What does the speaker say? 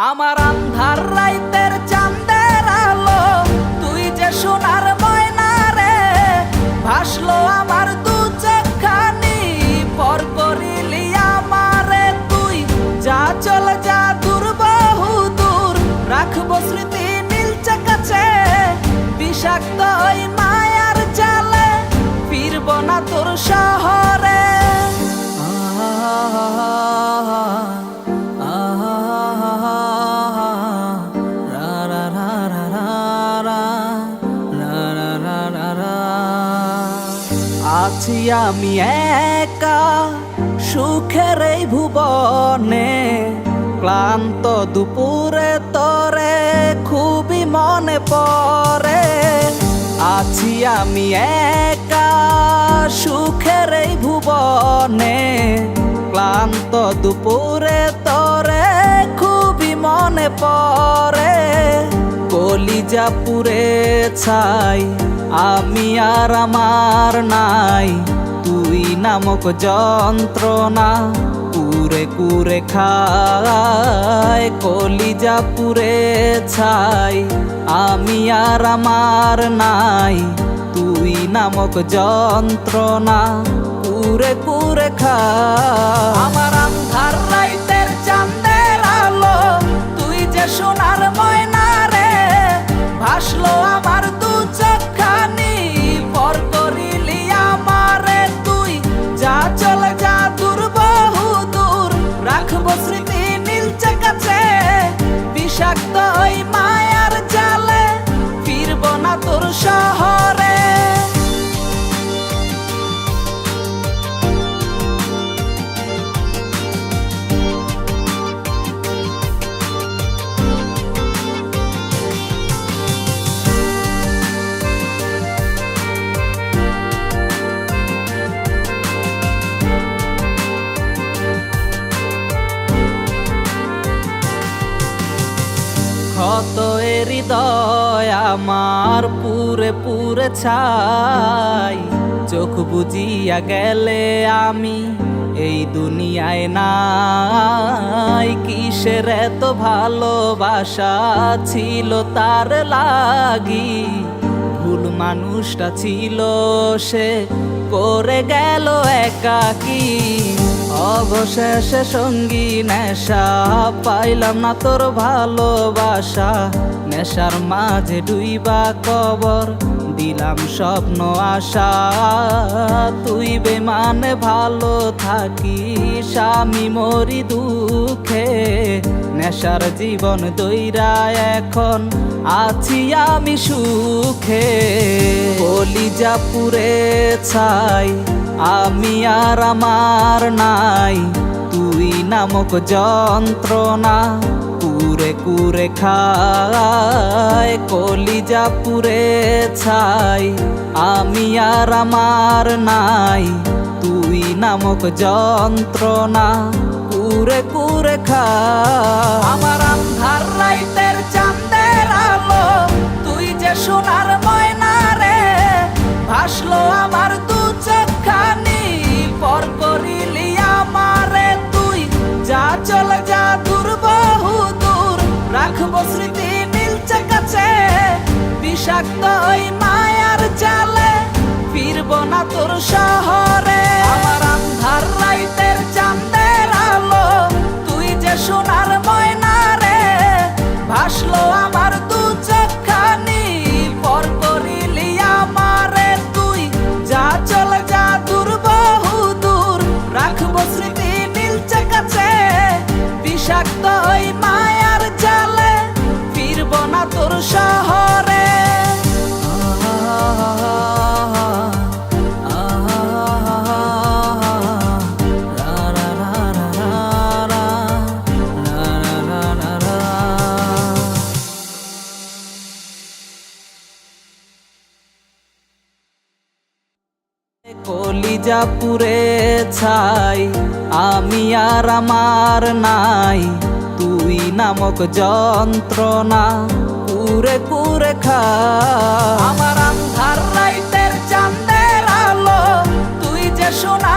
আমার আন্ধার রাইতের চাঁদের আলো, তুই যে সোনার ময়না রে, ভাসলো আমার দু চোখখানি, পর করিলি আমারে তুই। যা চলে যা দূর বহু দূর, রাখবো স্মৃতি নীলচে কাছে, বিষাক্ত ওই মায়ার জালে ফিরবো না তোর শহরে। আছি আমি একা সুখের এই ভুবনে, ক্লান্ত দুপুরে তোরে খুবই মনে পড়ে। আছি আমি একা সুখের এই ভুবনে, ক্লান্ত দুপুরে তোরে খুবই মনে পড়ে। কলিজা পুড়ে ছাই আমি আর আমার নাই, তুই নামক যন্ত্রণা কুরে কুরে খায়। কলিজা পুড়ে ছাই আমি আর আমার নাই, তুই নামক যন্ত্রণা কুরে কুরে খায়। আমার আন্ধার রাইতের চাঁদের আলো, তুই যে সোনার ময়না রে, ভাসলো আমার দু চোখখানি, পর করিলি আমারে তুই। যা চলে যা দূর বহু দূর, রাখবো স্মৃতি নীলচে কাছে, বিষাক্ত ওই মায়ার জালে ফিরবো না তোর শহরে। ক্ষত হৃদয় আমার পুরে পুরে ছাই, চোখ বুজিয়া গেলে আমি এই দুনিয়ায় নাই। কিসের এত ভালোবাসা ছিল তার লাগি, ভুল মানুষটা ছিল সে, করে গেল একাকী। অবশেষে সঙ্গী নেশা, পাইলাম না তোর ভালোবাসা, নেশার মাঝে ডুইবা কবর দিলাম স্বপ্ন আশা। তুই বেমানে ভালো থাকিস, আমি মরি দুঃখে, নেশার জীবন দইরা এখন আছি আমি সুখে। কলিজা পুড়ে ছাই আমি আর আমার নাই, তুই নামক যন্ত্রণা কুরে কুরে খায়। কলিজা পুড়ে ছাই আমি আর আমার নাই, তুই নামক যন্ত্রণা কুরে কুরে খায়। আমার আন্ধার রাইতের চাঁদের আলো, তুই যে সোনার ময়না রে, ভাসলো আমার দু চোখখানি, পর করিলি আমারে তুই। যা চলে যা দূর বহু দূর, রাখবো স্মৃতি নীলচে কাছে, বিষাক্ত ওই মায়ার জালে ফিরবো না তোর শহরে। আমার আন্ধার রাইতের চাঁদের আলো, তুই যে সোনার ময়না রে, ভাসলো আমার দু চোখখানি, পর করিলি আমারে তুই। যা চলে যা দূর বহু দূর, রাখবো স্মৃতি নীলচে কাছে, বিষাক্ত ওই মায়ার জালে ফিরবো না তোর শহরে। কলিজা পুড়ে ছাই আমি আর আমার নাই, তুই নামক যন্ত্রণা কুরে কুরে খায়। আমার আন্ধার রাইতের চাঁদের আলো, তুই যে সোনা